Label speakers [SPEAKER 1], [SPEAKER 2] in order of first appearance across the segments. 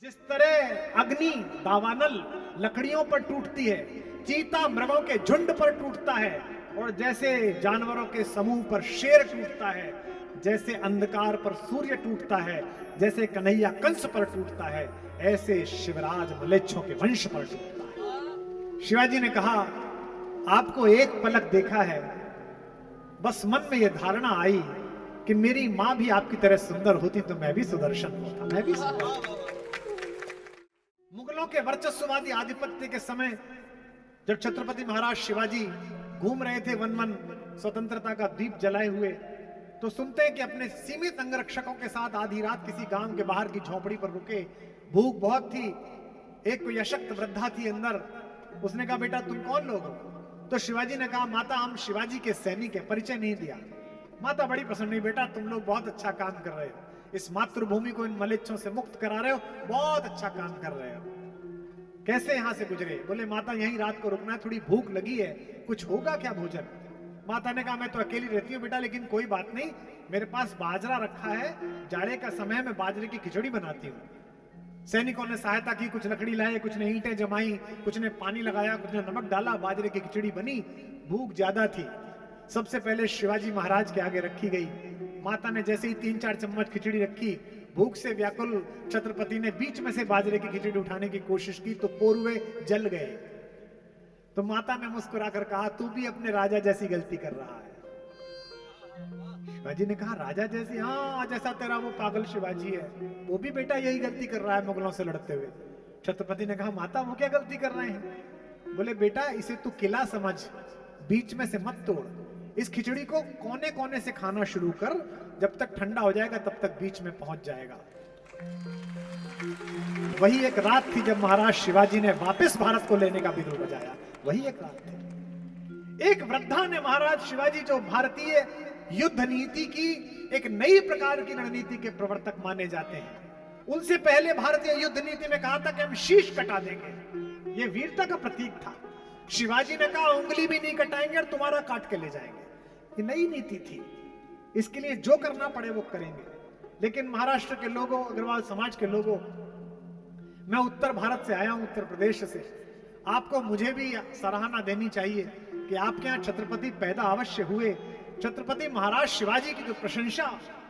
[SPEAKER 1] जिस तरह अग्नि दावानल लकड़ियों पर टूटती है, चीता मृगों के झुंड पर टूटता है, और जैसे जानवरों के समूह पर शेर टूटता है, जैसे अंधकार पर सूर्य टूटता है, जैसे कन्हैया कंस पर टूटता है, ऐसे शिवराज मलेच्छों के वंश पर टूटता है। शिवाजी ने कहा, आपको एक पलक देखा है, बस मन में यह धारणा आई कि मेरी मां भी आपकी तरह सुंदर होती तो मैं भी सुदर्शन होता, मैं भी सुंदर। मुगलों के वर्चस्ववादी आधिपत्य के समय जब छत्रपति महाराज शिवाजी घूम रहे थे वन वन स्वतंत्रता का दीप जलाए हुए, तो सुनते हैं कि अपने सीमित अंगरक्षकों के साथ आधी रात किसी गांव के बाहर की झोपड़ी पर रुके। भूख बहुत थी, एक कोई अशक्त वृद्धा थी अंदर। उसने कहा, बेटा तुम कौन लोग हो? तो शिवाजी ने कहा, माता हम शिवाजी के सैनिक है। परिचय नहीं दिया। माता बड़ी प्रसन्न हुई, बेटा तुम लोग बहुत अच्छा काम कर रहे हो, इस मातृभूमि को इन मलेच्छों से मुक्त करा रहे हो, बहुत अच्छा काम कर रहे हो। कैसे यहां से गुजरे? बोले, माता यहीं रात को रुकना है, थोड़ी भूख लगी है, कुछ होगा क्या भोजन? माता ने कहा, मैं तो अकेली रहती हूँ बेटा, लेकिन कोई बात नहीं, मेरे पास बाजरा रखा है, जाड़े का समय में बाजरे की खिचड़ी बनाती हूँ। सैनिकों ने सहायता की, कुछ लकड़ी लाए, कुछ ने ईंटें जमाई, कुछ ने पानी लगाया, कुछ ने नमक डाला, बाजरे की खिचड़ी बनी। भूख ज्यादा थी, सबसे पहले शिवाजी महाराज के आगे रखी गई। माता ने जैसे ही 3-4 चम्मच खिचड़ी रखी, भूख से व्याकुल छत्रपति ने बीच में से बाजरे की खिचड़ी उठाने की कोशिश की तो पोरुए जल गए। तो माता ने मुस्कुराकर कहा, तू भी अपने राजा जैसी गलती कर रहा है। शिवाजी ने कहा, राजा जैसी? हाँ, जैसा तेरा वो पागल शिवाजी है, वो भी बेटा यही गलती कर रहा है मुगलों से लड़ते हुए। छत्रपति ने कहा, माता वो क्या गलती कर रहे हैं? बोले, बेटा इसे तू किला समझ, बीच में से मत तोड़, इस खिचड़ी को कोने कोने से खाना शुरू कर, जब तक ठंडा हो जाएगा तब तक बीच में पहुंच जाएगा। वही एक रात थी जब महाराज शिवाजी ने वापस भारत को लेने का बिगुल बजाया। वही एक रात थी। एक वृद्धा ने महाराज शिवाजी, जो भारतीय युद्ध नीति की एक नई प्रकार की रणनीति के प्रवर्तक माने जाते हैं, उनसे पहले भारतीय युद्ध नीति में कहा था कि हम शीश कटा देंगे। यह वीरता का प्रतीक था। शिवाजी ने कहा, उंगली भी नहीं कटाएंगे और तुम्हारा काट के ले जाएंगे। ये नई नीति थी, इसके लिए जो करना पड़े वो करेंगे। लेकिन महाराष्ट्र के लोगों, अग्रवाल समाज के लोगों, मैं उत्तर भारत से आया हूं, उत्तर प्रदेश से, आपको मुझे भी सराहना देनी चाहिए कि आपके यहां छत्रपति पैदा अवश्य हुए। छत्रपति महाराज शिवाजी की जो प्रशंसा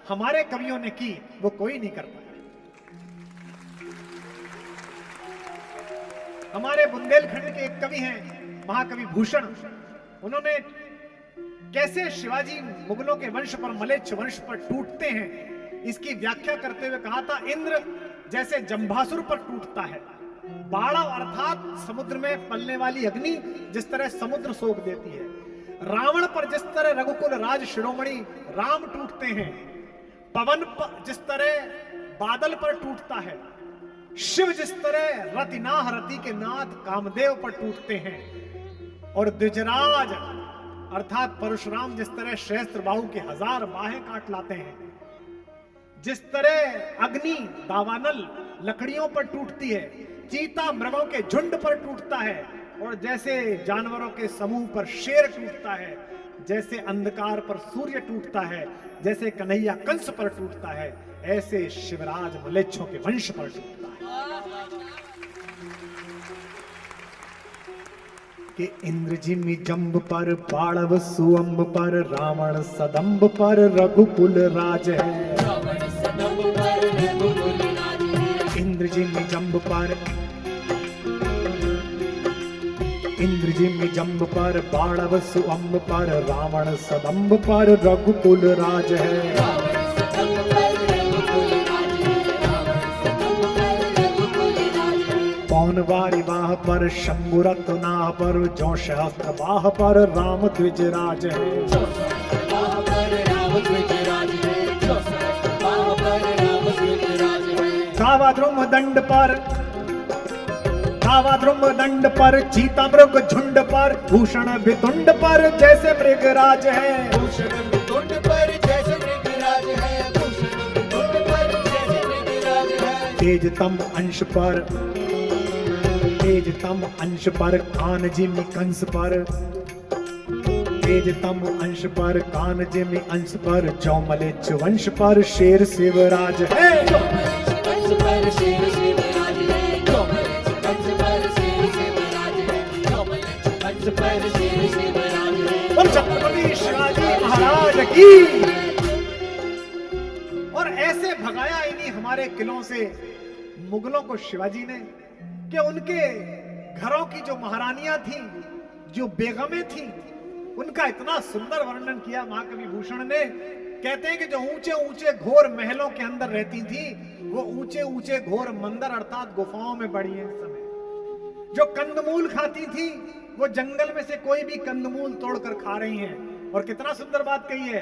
[SPEAKER 1] हमारे कवियों ने की, वो कोई नहीं कर पाया। हमारे बुंदेलखंड के एक कवि हैं महाकवि भूषण, उन्होंने कैसे शिवाजी मुगलों के वंश पर, मलेच्छ वंश पर टूटते हैं, इसकी व्याख्या करते हुए कहा था, इंद्र जैसे जंभासुर पर टूटता है, बाड़ा अर्थात समुद्र में पलने वाली अग्नि जिस तरह समुद्र सोख देती है, रावण पर जिस तरह रघुकुल राज शिरोमणि राम टूटते हैं, पवन पर जिस तरह बादल पर टूटता है, शिव जिस तरह रतिनाह रति के नाथ कामदेव पर टूटते हैं, और द्विजराज अर्थात परशुराम जिस तरह सहस्त्र बाहु के 1000 बाहें काट लाते हैं, जिस तरह अग्नि दावानल लकड़ियों पर टूटती है, चीता मृगों के झुंड पर टूटता है, और जैसे जानवरों के समूह पर शेर टूटता है, जैसे अंधकार पर सूर्य टूटता है, जैसे कन्हैया कंस पर टूटता है, ऐसे शिवराज मलेच्छों के वंश पर टूटता है। कि इंद्र जिमि जंब पर, बाणव सुअंब पर, रावण सदंब पर रघुकुल राज है। इंद्र जिमि जंब पर, इंद्र जिमि जंब पर, बाणव सुअंब पर, रावण सदंब पर रघुकुल राज है। पौन वारी वाह पर, शंभु रत्नाह पर, जो सहस्त्र बाह पर राम द्विजराज है। कावाद्रुम दंड पर, कावाद्रुम दंड पर, चीता मृग झुंड पर, भूषण वितुंड पर जैसे मृगराज है। भूषण वितुंड पर जैसे मृगराज है, भूषण वितुंड पर जैसे मृगराज है। तेजतम अंश पर, तेजतम अंश पर, कान जिमि कंस पर, तेजतम अंश पर, कान जिमि अंश पर, जो मलेच्छ वंश पर शेर शिवराज है। की। और ऐसे भगाया इन्हीं हमारे किलों से मुगलों को शिवाजी ने कि उनके घरों की जो महारानियां थी, जो बेगमें थी, उनका इतना सुंदर वर्णन किया महाकवि भूषण ने। कहते हैं कि जो ऊंचे ऊंचे घोर महलों के अंदर रहती थी, वो ऊंचे ऊंचे घोर मंदिर अर्थात गुफाओं में बड़ी है इस समय। जो कंदमूल खाती थी, वो जंगल में से कोई भी कंदमूल तोड़कर खा रही हैं। और कितना सुंदर बात कही है,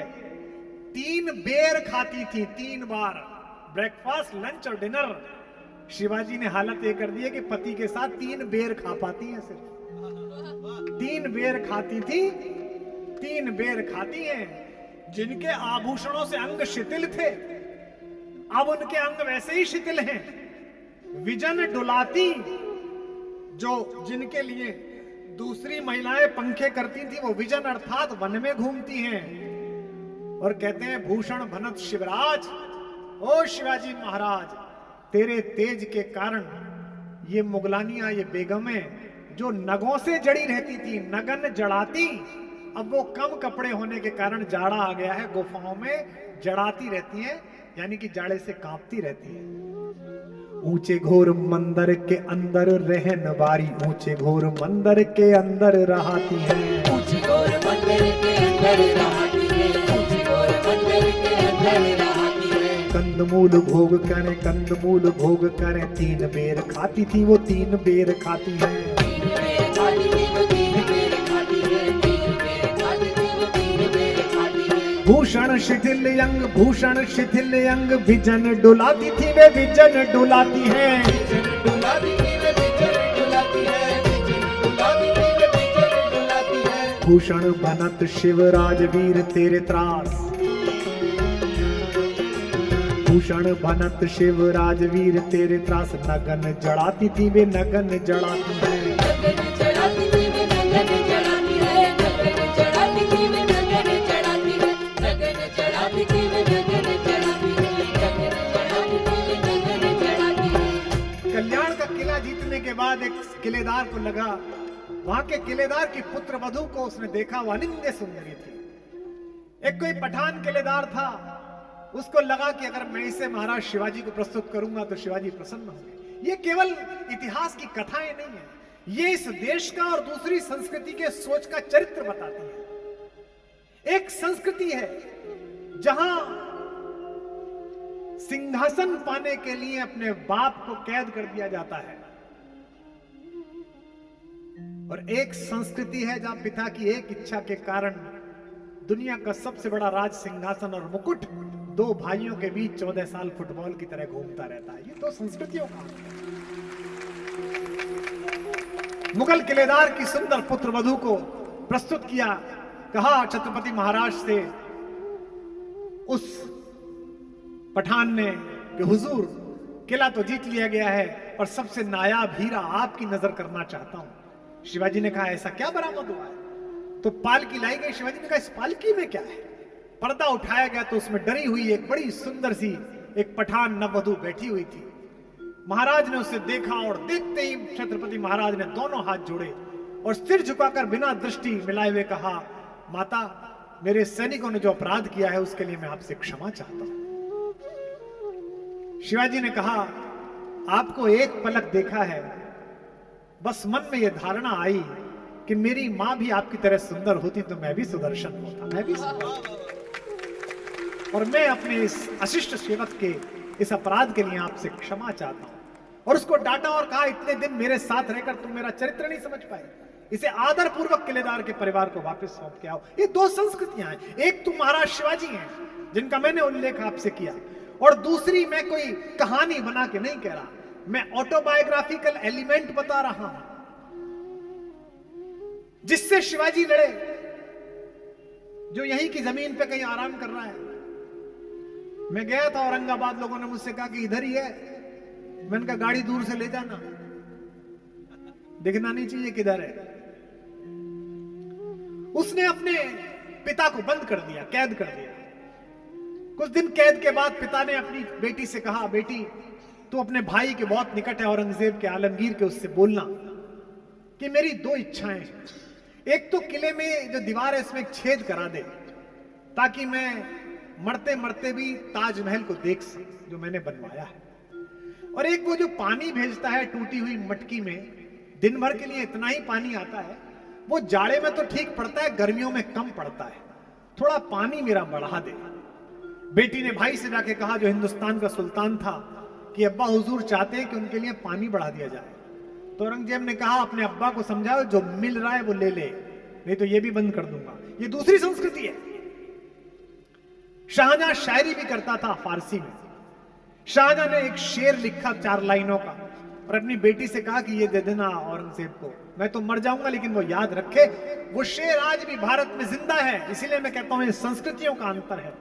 [SPEAKER 1] 3 बेर खाती थी, 3 बार, ब्रेकफास्ट, लंच और डिनर। शिवाजी ने हालत ये कर दी है कि पति के साथ 3 बेर खा पाती है, सिर्फ 3 बेर खाती थी, 3 बेर खाती हैं। जिनके आभूषणों से अंग शिथिल थे, अब उनके अंग वैसे ही शिथिल हैं। विजन डुलाती, जो जिनके लिए दूसरी महिलाएं पंखे करती थी, वो विजन अर्थात वन में घूमती हैं। और कहते हैं भूषण भनत शिवराज, ओ शिवाजी महाराज, तेरे तेज के कारण ये मुगलानियां, ये बेगमें जो नगों से जड़ी रहती थी, नगन जड़ाती, अब वो कम कपड़े होने के कारण जाड़ा आ गया है, गुफाओं में जड़ाती रहती हैं, यानी कि जाड़े से कांपती रहती है। ऊंचे घोर मंदिर के अंदर रहन वारी, ऊंचे घोर मंदिर के अंदर रहाती है,
[SPEAKER 2] ऊंचे घोर मंदिर के अंदर रहाती है, ऊंचे घोर मंदिर के अंदर रहाती है।
[SPEAKER 1] कंदमूल भोग करें, कंदमूल भोग करें, 3 बेर खाती थी वो, 3 बेर खाती है,
[SPEAKER 2] 3 बेर खाती थी वो, 3 बेर खाती है, 3 बेर खाती थी वो, 3 बेर खाती है।
[SPEAKER 1] भूषण शिथिल अंग, भूषण शिथिल अंग, विजन डुलाती थी वे, विजन डुलाती है,
[SPEAKER 2] विजन डुलाती थी वे, विजन डुलाती है, विजन डुलाती थी वे, विजन डुलाती है।
[SPEAKER 1] भूषण बनत शिवराज वीर तेरे त्रास, भूषण बनत शिवराज वीर तेरे त्रास, नगन जड़ाती थी वे, नगन जड़ाती है,
[SPEAKER 2] नगन जड़ाती थी वे, नगन जड़ाती है, नगन जड़ाती थी वे, नगन जड़ाती है, नगन जड़ाती थी वे, नगन जड़ाती है, नगन जड़ाती थी वे, नगन जड़ाती है।
[SPEAKER 1] कल्याण का किला जीतने के बाद एक किलेदार को लगा, वहां के किलेदार की पुत्र वधू को उसने देखा, वो अनिंद्य सुंदरी थी। एक कोई पठान किलेदार था, उसको लगा कि अगर मैं इसे महाराज शिवाजी को प्रस्तुत करूंगा तो शिवाजी प्रसन्न होंगे। ये केवल इतिहास की कथाएं नहीं है, ये इस देश का और दूसरी संस्कृति के सोच का चरित्र बताती है। एक संस्कृति है जहां सिंहासन पाने के लिए अपने बाप को कैद कर दिया जाता है, और एक संस्कृति है जहां पिता की एक इच्छा के कारण दुनिया का सबसे बड़ा राज सिंहासन और मुकुट 2 भाइयों के बीच 14 साल फुटबॉल की तरह घूमता रहता है। ये तो संस्कृतियों का मुगल किलेदार की सुंदर पुत्र वधू को प्रस्तुत किया, कहा छत्रपति महाराज से उस पठान ने कि हुजूर, किला तो जीत लिया गया है और सबसे नायाब हीरा आपकी नजर करना चाहता हूं। शिवाजी ने कहा ऐसा क्या बरामद हुआ है? तो पालकी लाई गई। शिवाजी ने कहा इस पालकी में क्या है? पर्दा उठाया गया तो उसमें डरी हुई एक बड़ी सुंदर सी एक पठान नववधू बैठी हुई थी। महाराज ने उसे देखा और देखते ही छत्रपति महाराज ने दोनों हाथ जोड़े और सिर झुकाकर बिना दृष्टि मिलाए हुए कहा, माता, मेरे सैनिकों ने जो अपराध किया है उसके लिए मैं आपसे क्षमा चाहता हूं। शिवाजी ने कहा, आपको एक पलक देखा है, बस मन में यह धारणा आई कि मेरी मां भी आपकी तरह सुंदर होती तो मैं भी सुदर्शन होता, मैं भी सुंदर, और मैं अपने इस अशिष्ट सेवक के इस अपराध के लिए आपसे क्षमा चाहता हूं। और उसको डांटा और कहा, इतने दिन मेरे साथ रहकर तुम मेरा चरित्र नहीं समझ पाए, इसे आदर पूर्वक किलेदार के परिवार को वापस सौंप के आओ। ये 2 संस्कृतियां हैं, एक तो महाराज शिवाजी हैं जिनका मैंने उल्लेख आपसे किया, और दूसरी मैं कोई कहानी बना के नहीं कह रहा, मैं ऑटोबायोग्राफिकल एलिमेंट बता रहा हूं जिससे शिवाजी लड़े, जो यहीं की जमीन पे कहीं आराम कर रहा है। मैं गया था औरंगाबाद, लोगों ने मुझसे कहा कि इधर ही है। मैंने कहा गाड़ी दूर से ले जाना, दिखना नहीं चाहिए किधर है। उसने अपने पिता को बंद कर दिया, कैद कर दिया। कुछ दिन कैद के बाद पिता ने अपनी बेटी से कहा, बेटी तू अपने भाई के बहुत निकट है, औरंगजेब के, आलमगीर के, उससे बोलना कि मेरी 2 इच्छाएं हैं। एक तो किले में जो दीवार है इसमें एक छेद करा दे, ताकि मैं मरते मरते भी ताजमहल को देख सकूं जो मैंने बनवाया है। और एक वो जो पानी भेजता है टूटी हुई मटकी में, दिन भर के लिए इतना ही पानी आता है, वो जाड़े में तो ठीक पड़ता है, गर्मियों में कम पड़ता है, थोड़ा पानी मेरा बढ़ा दे। बेटी ने भाई से जाके कहा जो हिंदुस्तान का सुल्तान था कि अब्बा हुजूर चाहते हैं कि उनके लिए पानी बढ़ा दिया जाए। तो औरंगजेब ने कहा अपने अब्बा को समझाओ जो मिल रहा है वो ले ले, नहीं तो ये भी बंद कर दूंगा। ये दूसरी संस्कृति है। शाहजहां शायरी भी करता था फारसी में। शाहजहां ने एक शेर लिखा 4 लाइनों का और अपनी बेटी से कहा कि ये दे देना औरंगजेब को, मैं तो मर जाऊंगा लेकिन वो याद रखे। वो शेर आज भी भारत में जिंदा है, इसीलिए मैं कहता हूं ये संस्कृतियों का अंतर है।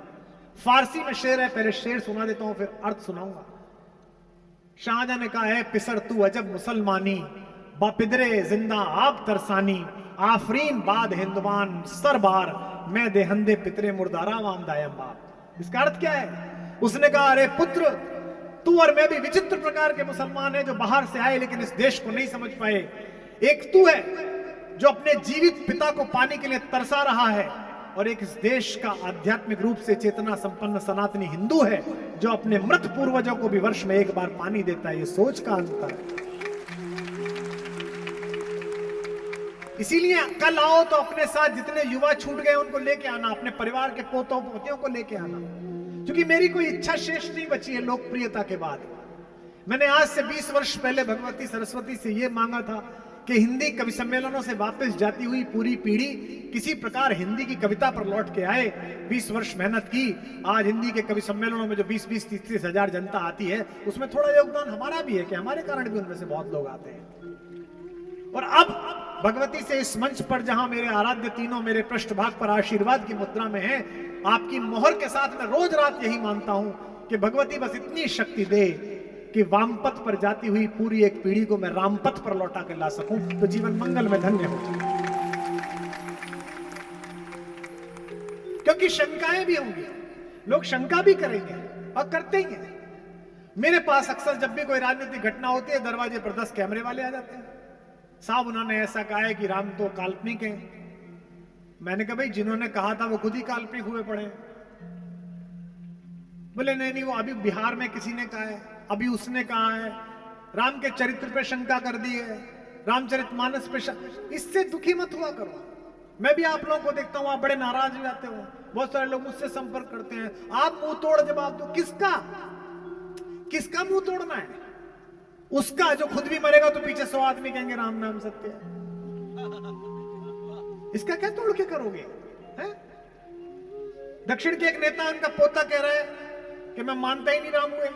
[SPEAKER 1] फारसी में शेर है, पहले शेर सुना देता हूं फिर अर्थ सुनाऊंगा। शाहजहां ने कहा है पिसर तू अजब मुसलमानी, बापिदरे जिंदा आप तरसानी, आफरीन बाद हिंदुवान सरबार, मैं देहंदे पितरे मुर्दारा वाम दायम बाप। इसका अर्थ क्या है? उसने कहा अरे पुत्र, तू और मैं भी विचित्र प्रकार के मुसलमान हैं जो बाहर से आए लेकिन इस देश को नहीं समझ पाए। एक तू है जो अपने जीवित पिता को पाने के लिए तरसा रहा है, और एक इस देश का आध्यात्मिक रूप से चेतना संपन्न सनातनी हिंदू है जो अपने मृत पूर्वजों को भी वर्ष में एक बार पानी देता है। ये सोच का अंतर है। इसीलिए कल आओ तो अपने साथ जितने युवा छूट गए उनको लेके आना, अपने परिवार के पोतों पोतियों को लेके आना, क्योंकि मेरी कोई इच्छा शेष नहीं बची है लोकप्रियता के बाद। मैंने आज से 20 वर्ष पहले भगवती सरस्वती से यह मांगा था कि हिंदी कवि सम्मेलनों से वापस जाती हुई पूरी पीढ़ी किसी प्रकार हिंदी की कविता पर लौट के आए। 20 वर्ष मेहनत की, आज हिंदी के कवि सम्मेलनों में जो 20-20, 30-30 हजार जनता आती है उसमें थोड़ा योगदान हमारा भी है कि हमारे कारण भी उनमें से बहुत लोग आते हैं। और अब भगवती से इस मंच पर जहां मेरे आराध्य तीनों मेरे पृष्ठभाग पर आशीर्वाद की मुद्रा में है, आपकी मोहर के साथ मैं रोज रात यही मानता हूं कि भगवती बस इतनी शक्ति दे कि वामपथ पर जाती हुई पूरी एक पीढ़ी को मैं रामपथ पर लौटा कर ला सकूं, तो जीवन मंगल में धन्य हो जाए। क्योंकि शंकाएं भी होंगी, लोग शंका भी करेंगे और करते ही हैं। मेरे पास अक्सर जब भी कोई राजनीतिक घटना होती है दरवाजे पर 10 कैमरे वाले आ जाते हैं। साहब उन्होंने ऐसा कहा है कि राम तो काल्पनिक है। मैंने कहा भाई जिन्होंने कहा था वो खुद ही काल्पनिक हुए पड़े। बोले नहीं वो अभी बिहार में किसी ने कहा है, अभी उसने कहा है, राम के चरित्र पे शंका कर दी है, रामचरितमानस पे इससे दुखी मत हुआ करो। मैं भी आप लोगों को देखता हूं, आप बड़े नाराज हो जाते हो, बहुत सारे लोग मुझसे संपर्क करते हैं, आप मुंह तोड़ जवाब दो। किसका मुंह तोड़ना है? उसका जो खुद भी मरेगा तो पीछे 100 आदमी कहेंगे राम नाम सत्य है। इसका क्या तोड़ के करोगे? है? दक्षिण के एक नेता, उनका पोता कह रहा है कि मैं मानता ही नहीं राम हुए।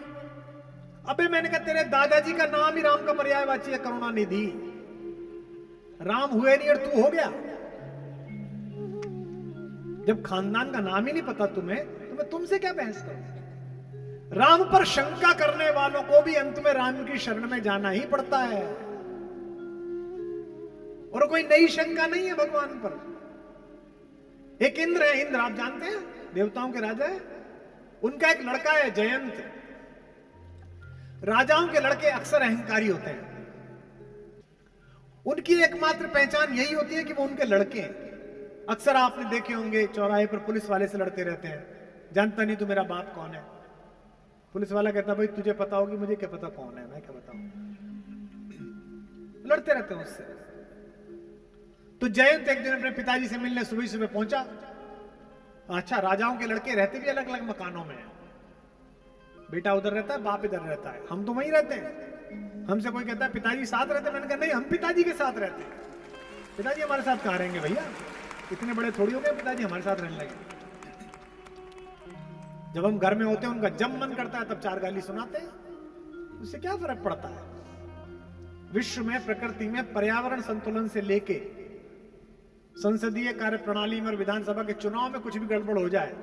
[SPEAKER 1] अबे मैंने कहा तेरे दादाजी का नाम ही राम का पर्यायवाची है, करुणानिधि। राम हुए नहीं और तू हो गया। जब खानदान का नाम ही नहीं पता तुम्हें तो मैं तुमसे क्या बहस करूं? राम पर शंका करने वालों को भी अंत में राम की शरण में जाना ही पड़ता है, और कोई नई शंका नहीं है भगवान पर। एक इंद्र है, इंद्र आप जानते हैं देवताओं के राजा है, उनका एक लड़का है जयंत। राजाओं के लड़के अक्सर अहंकारी होते हैं, उनकी एकमात्र पहचान यही होती है कि वो उनके लड़के हैं। अक्सर आपने देखे होंगे चौराहे पर पुलिस वाले से लड़ते रहते हैं, जानता नहीं तू मेरा बाप कौन है। पुलिस वाला कहता भाई तुझे पता होगी, मुझे क्या पता कौन है, मैं क्या बताऊं। लड़ते रहते हैं उससे। तो जयंत एक दिन अपने पिताजी से मिलने सुबह सुबह पहुंचा। अच्छा, राजाओं के लड़के रहते भी अलग अलग मकानों में हैं। बेटा उधर रहता है, बाप इधर रहता है, हम तो वहीं रहते हैं। हमसे कोई कहता है पिताजी साथ रहते हैं, मैंने कहा नहीं हम पिताजी के साथ रहते हैं। पिताजी हमारे साथ कहां रहेंगे भैया, इतने बड़े थोड़ी हो गए पिताजी हमारे साथ रहने लगे। जब हम घर में होते हैं उनका जब मन करता है तब 4 गाली सुनाते हैं, उससे क्या फर्क पड़ता है। विश्व में, प्रकृति में पर्यावरण संतुलन से लेके संसदीय कार्य प्रणाली में और विधानसभा के चुनाव में कुछ भी गड़बड़ हो जाए,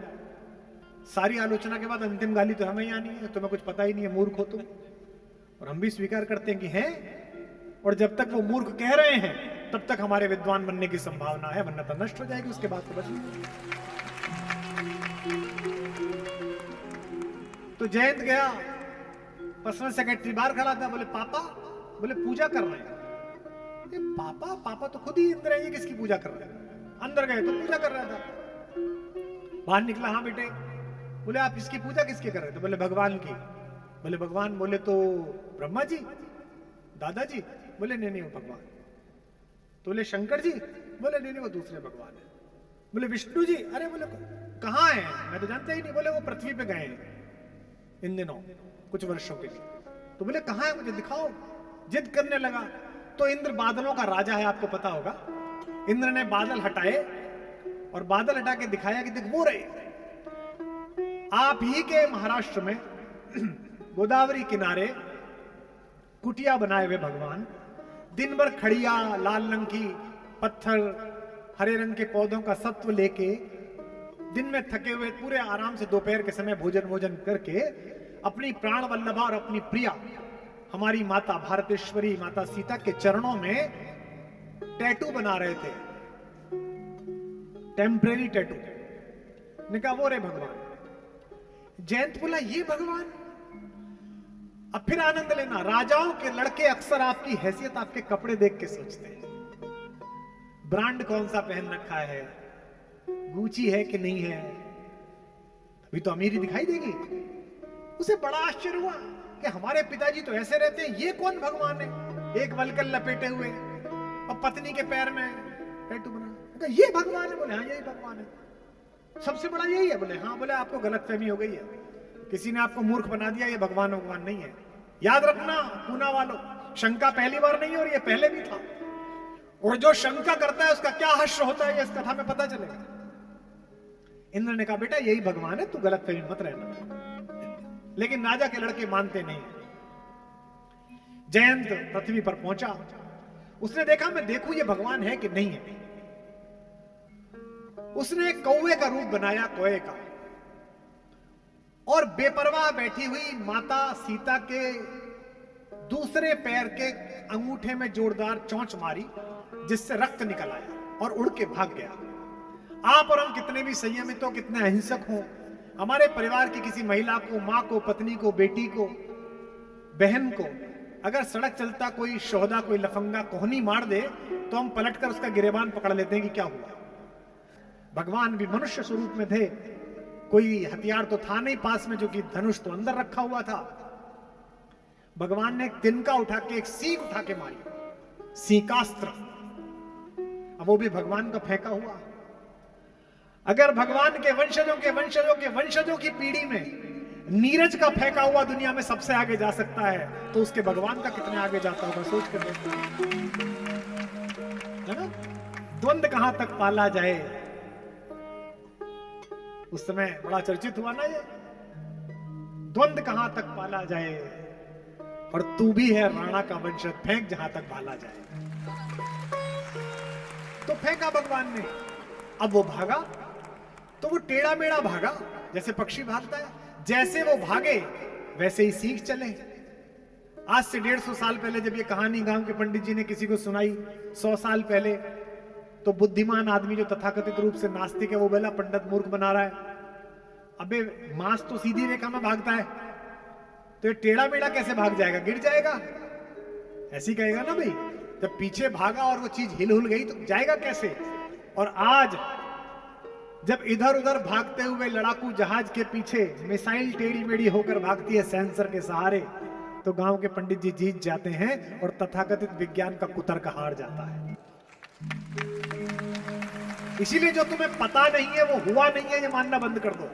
[SPEAKER 1] सारी आलोचना के बाद अंतिम गाली तो हमें ही आनी है, तुम्हें कुछ पता ही नहीं है, मूर्ख हो तुम। और हम भी स्वीकार करते हैं कि हैं, और जब तक वो मूर्ख कह रहे हैं तब तक हमारे विद्वान बनने की संभावना है, वरना तो नष्ट हो जाएगी उसके बाद तो बचेंगे। तो जयंत गया, पर्सनल सेक्रेटरी बाहर खड़ा था, बोले पापा, बोले पूजा कर रहे हैं। पापा पापा तो खुद ही इंद्र है, ये किसकी पूजा कर रहे हैं? अंदर गए तो पूजा कर रहा था। बाहर निकला, हाँ बेटे। बोले आप इसकी पूजा किसकी कर रहे थे? बोले भगवान की। बोले भगवान? बोले तो ब्रह्मा जी, दादाजी? बोले नहीं नहीं वो भगवान। तो बोले शंकर जी? बोले नहीं नहीं वो दूसरे भगवान है। बोले विष्णु जी? अरे बोले कहाँ है, मैं तो जानता ही नहीं। बोले वो पृथ्वी पे गए हैं इन दिनों कुछ वर्षों के लिए। तो बोले कहाँ है, मुझे दिखाओ। जिद करने लगा तो इंद्र बादलों का राजा है, आपको पता होगा। इंद्र ने बादल हटाए और बादल हटा के दिखाया कि देख वो रहे, आप ही के महाराष्ट्र में गोदावरी किनारे कुटिया बनाए हुए भगवान, दिन भर खड़िया, लाल रंग की पत्थर, हरे रंग के पौधों का सत्व लेके दिन में थके हुए पूरे आराम से दोपहर के समय भोजन करके अपनी प्राण वल्लभा और अपनी प्रिया हमारी माता भारतेश्वरी माता सीता के चरणों में टैटू बना रहे थे, टेम्परेरी टैटू। ने कहा वो रे भगवान। जयंत बोला ये भगवान? अब फिर आनंद लेना, राजाओं के लड़के अक्सर आपकी हैसियत आपके कपड़े देख के सोचते हैं, ब्रांड कौन सा पहन रखा है, गुची है कि नहीं है, अभी तो अमीरी दिखाई देगी। उसे बड़ा आश्चर्य हुआ कि हमारे पिताजी तो ऐसे रहते हैं, ये कौन भगवान है? एक वलकल लपेटे हुए और पत्नी के पैर में टैटू बना, ये भगवान है? बोले हाँ यही भगवान है, सबसे बड़ा यही है। बोले हाँ। बोले आपको गलतफहमी हो गई है, किसी ने आपको मूर्ख बना दिया, ये भगवान भगवान नहीं है। याद रखना पूना वालों, शंका पहली बार नहीं हो रही है, पहले भी था। और जो शंका करता है उसका क्या हश्र होता है, ये इस कथा में पता चलेगा। इंद्र ने कहा बेटा यही भगवान है, तू गलतफहमी मत रहना। लेकिन राजा के लड़के मानते नहीं। जयंत पृथ्वी पर पहुंचा, उसने देखा मैं देखूं ये भगवान है कि नहीं है। उसने एक कौवे का रूप बनाया, कोए का, और बेपरवाह बैठी हुई माता सीता के दूसरे पैर के अंगूठे में जोरदार चोंच मारी, जिससे रक्त निकल आया और उड़ के भाग गया। आप और हम कितने भी संयमित हो, कितने अहिंसक हो, हमारे परिवार की किसी महिला को, मां को, पत्नी को, बेटी को, बहन को अगर सड़क चलता कोई शोहदा, कोई लफंगा कोहनी मार दे तो हम पलटकर उसका गिरेबान पकड़ लेते हैं कि क्या हुआ। भगवान भी मनुष्य स्वरूप में थे, कोई हथियार तो था नहीं पास में, जो कि धनुष तो अंदर रखा हुआ था। भगवान ने एक तिनका उठा के, एक सीख उठा के मारी, सीकास्त्र। अब वो भी भगवान का फेंका हुआ। अगर भगवान के वंशजों के वंशजों के वंशजों की पीढ़ी में नीरज का फेंका हुआ दुनिया में सबसे आगे जा सकता है, तो उसके भगवान का कितने आगे जाता होगा, सोच कर देखो, है ना। द्वंद कहां तक पाला जाए, उस समय बड़ा चर्चित हुआ ना ये, द्वंद कहां तक पाला जाए, और तू भी है राणा का वंशज, फेंक जहां तक भाला जाए। तो फेंका भगवान ने। अब वो भागा तो वो टेढ़ा मेढ़ा भागा, जैसे पक्षी भागता है। जैसे वो भागे वैसे ही सीख चले। आज से 150 साल पहले जब ये कहानी गांव के पंडित जी ने किसी को सुनाई, 100 साल पहले, तो बुद्धिमान आदमी जो तथाकथित रूप से नास्तिक है वो बोला पंडित मूर्ख बना रहा है। अबे मांस तो सीधी रेखा में भागता है, तो ये टेढ़ा मेढ़ा कैसे भाग जाएगा, गिर जाएगा, ऐसी कहेगा ना भाई। जब पीछे भागा और वो चीज हिल हुल गई तो जाएगा कैसे। और आज जब इधर उधर भागते हुए लड़ाकू जहाज के पीछे मिसाइल टेढ़ी मेढ़ी होकर भागती है सेंसर के सहारे, तो गांव के पंडित जी जीत जाते हैं और तथाकथित विज्ञान का कुतर्क हार जाता है। इसीलिए जो तुम्हें पता नहीं है वो हुआ नहीं है, ये मानना बंद कर दो।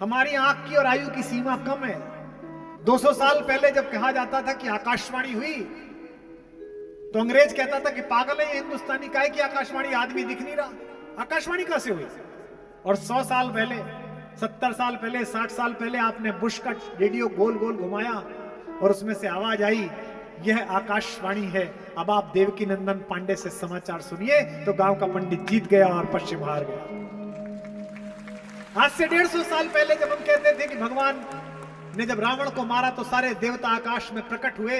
[SPEAKER 1] हमारी आंख की और आयु की सीमा कम है। 200 साल पहले जब कहा जाता था कि आकाशवाणी हुई, तो अंग्रेज कहता था कि पागल है हिंदुस्तानी, काहे की आकाशवाणी, आदमी दिख नहीं रहा, आकाशवाणी कैसे हुई। और 100 साल पहले, 70 साल पहले, 60 साल पहले आपने बुश का रेडियो गोल गोल घुमाया और उसमें से आवाज आई, यह आकाशवाणी है। अब आप देवकी नंदन पांडे से समाचार सुनिए, तो गांव का पंडित जीत गया और पश्चिम हार गया। आज से 150 साल पहले जब हम कहते थे कि भगवान ने जब रावण को मारा तो सारे देवता आकाश में प्रकट हुए,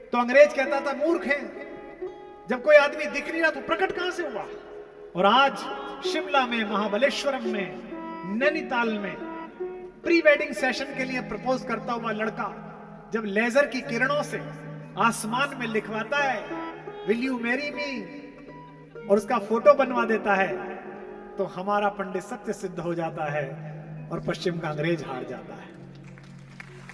[SPEAKER 1] तो अंग्रेज कहता था मूर्ख है, जब कोई आदमी दिख नहीं रहा तो प्रकट कहां से हुआ। और आज शिमला में, महाबलेश्वरम में, नैनीताल में प्री वेडिंग सेशन के लिए प्रपोज करता हुआ लड़का जब लेजर की किरणों से आसमान में लिखवाता है विल यू मैरी मी, और उसका फोटो बनवा देता है, तो हमारा पंडित सत्य सिद्ध हो जाता है और पश्चिम का अंग्रेज हार जाता है।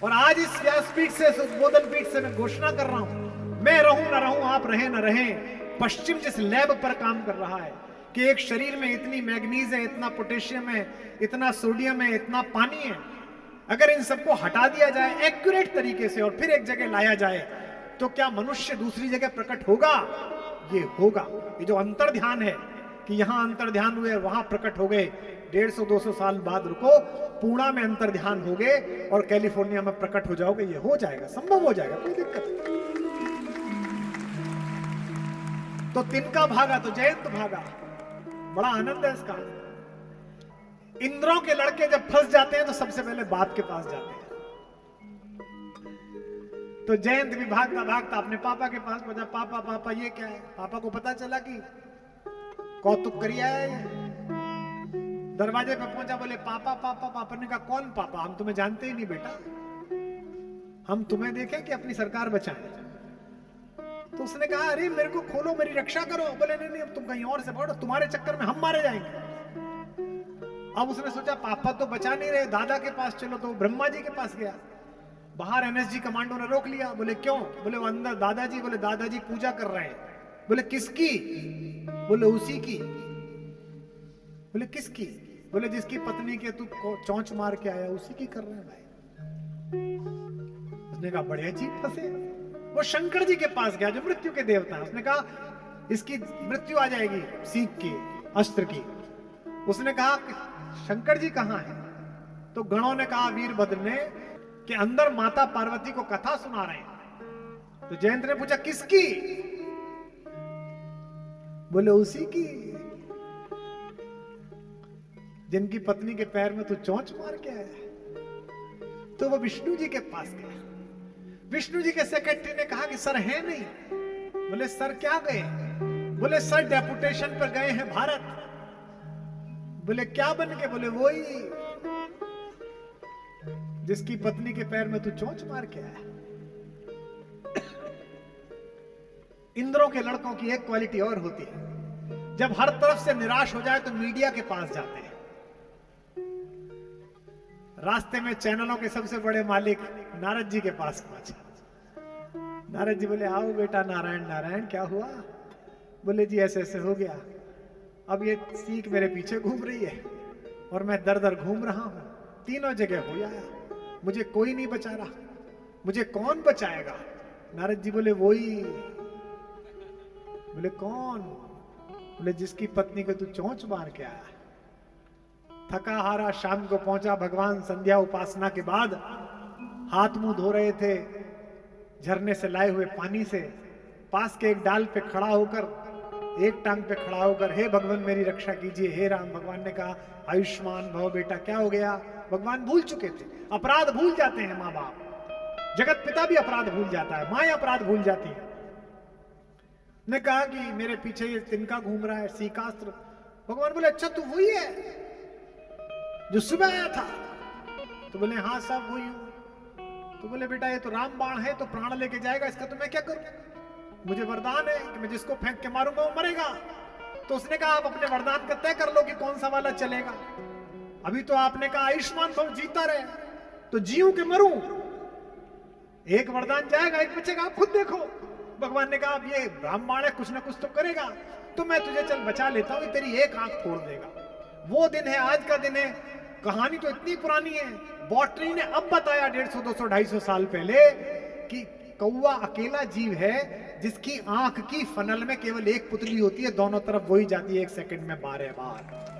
[SPEAKER 1] और आज इस व्यासपीठ से, इस उद्बोधन पीठ से मैं घोषणा कर रहा हूं, मैं रहूं ना रहूं, आप रहे ना रहें, पश्चिम जिस लैब पर काम कर रहा है कि एक शरीर में इतनी मैग्नीज है, इतना पोटेशियम है, इतना सोडियम है, इतना पानी है, अगर इन सबको हटा दिया जाए एक्यूरेट तरीके से और फिर एक जगह लाया जाए तो क्या मनुष्य दूसरी जगह प्रकट होगा? ये होगा। ये जो अंतर ध्यान है कि यहां अंतर ध्यान हुए वहां प्रकट हो गए, 150-200 साल बाद रुको, पूना में अंतर ध्यान हो गए और कैलिफोर्निया में प्रकट हो जाओगे, ये हो जाएगा, संभव हो जाएगा, कोई दिक्कत नहीं। तो तिनका भागा तो जयंत भागा, बड़ा आनंद है इसका। इंद्रों के लड़के जब फंस जाते हैं तो सबसे पहले बाप के पास जाते हैं। तो जयंत भी भागता भागता अपने पापा के पास पहुंचा, पापा पापा ये क्या है? पापा को पता चला कि कौतुक करिया है। दरवाजे पे पहुंचा, बोले पापा पापा। पापा ने कहा कौन पापा? हम तुम्हें जानते ही नहीं बेटा, हम तुम्हें देखें कि अपनी सरकार बचाएं। तो उसने कहा अरे मेरे को खोलो, मेरी रक्षा करो। बोले नहीं नहीं, अब तुम कहीं और से पकड़ो, तुम्हारे चक्कर में हम मारे जाएंगे। अब उसने सोचा पापा तो बचा नहीं रहे, दादा के पास चलो। तो ब्रह्मा जी के पास गया, बाहर एनएसजी कमांडो ने रोक लिया। बोले क्यों? बोले वो अंदर दादाजी। बोले दादाजी पूजा कर रहे हैं। बोले किसकी? बोले उसी की। बोले किसकी? बोले जिसकी पत्नी के तू चौंच मार के आया उसी की कर रहे हैं भाई। उसने कहा बड़े अजीब फंसे। वो शंकर जी के पास गया जो मृत्यु के देवता है। उसने कहा इसकी मृत्यु आ जाएगी सीख की, अस्त्र की। उसने कहा शंकर जी कहां है? तो गणों ने कहा वीरभद्र ने कि अंदर माता पार्वती को कथा सुना रहे हैं। तो जयंत ने पूछा किसकी? बोले उसी की जिनकी पत्नी के पैर में तू चोंच मार के आया। तो वो विष्णु जी के पास गया। विष्णु जी के सेक्रेटरी ने कहा कि सर है नहीं। बोले सर क्या गए? बोले सर डेपुटेशन पर गए हैं भारत। बोले क्या बन के? बोले वही जिसकी पत्नी के पैर में तू चोंच मार के आया। इंद्रों के लड़कों की एक क्वालिटी और होती है, जब हर तरफ से निराश हो जाए तो मीडिया के पास जाते हैं। रास्ते में चैनलों के सबसे बड़े मालिक नारद जी के पास पहुंचे। नारद जी बोले आओ बेटा। नारायण नारायण क्या हुआ? बोले जी ऐसे ऐसे हो गया, अब ये सीख मेरे पीछे घूम रही है और मैं दर दर घूम रहा हूं, तीनों जगह हो आया, मुझे कोई नहीं बचा रहा, मुझे कौन बचाएगा? नारद जी बोले वही। बोले कौन? बोले जिसकी पत्नी को तू चोंच मार के आया। थका हारा शाम को पहुंचा भगवान। संध्या उपासना के बाद हाथ मुंह धो रहे थे झरने से लाए हुए पानी से। पास के एक डाल पे खड़ा होकर, एक टांग पे खड़ा होकर, हे भगवान मेरी रक्षा कीजिए, हे राम। भगवान ने कहा आयुष्मान भव बेटा। क्या हो गया? भगवान भूल चुके थे, अपराध भूल जाते हैं माँ बाप। जगत पिता भी अपराध भूल जाता है, माँ अपराध भूल जाती है। ने कहा कि मेरे पीछे ये तिनका घूम रहा है, सीकास्त्र। भगवान बोले अच्छा तू वही है जो सुबह आया था? तो बोले हाँ सब वही हूं। तो बोले बेटा ये तो राम बाण है, तो प्राण लेके जाएगा, इसका तो मैं क्या करूं? मुझे वरदान है कि मैं जिसको फेंक के मारूंगा वो मरेगा। तो उसने कहा आप अपने वरदान का तय कर लो कि कौन सा वाला चलेगा। अभी तो आपने कहा आयुष्मान भव जीता रहे, तो जीऊं के मरूं? एक वरदान जाएगा एक बचेगा, खुद देखो। भगवान ने कहा अब ये ब्राह्मण है, कुछ ना कुछ तो करेगा, तो मैं तुझे चल बचा लेता हूं, तेरी एक आंख फोड़ देगा। वो दिन है, आज का दिन है। कहानी तो इतनी पुरानी है, बॉटनी ने अब बताया 150, 200, 250 साल पहले कि कौवा अकेला जीव है जिसकी आंख की फनल में केवल एक पुतली होती है, दोनों तरफ वही जाती है 1 सेकंड में 12 बार।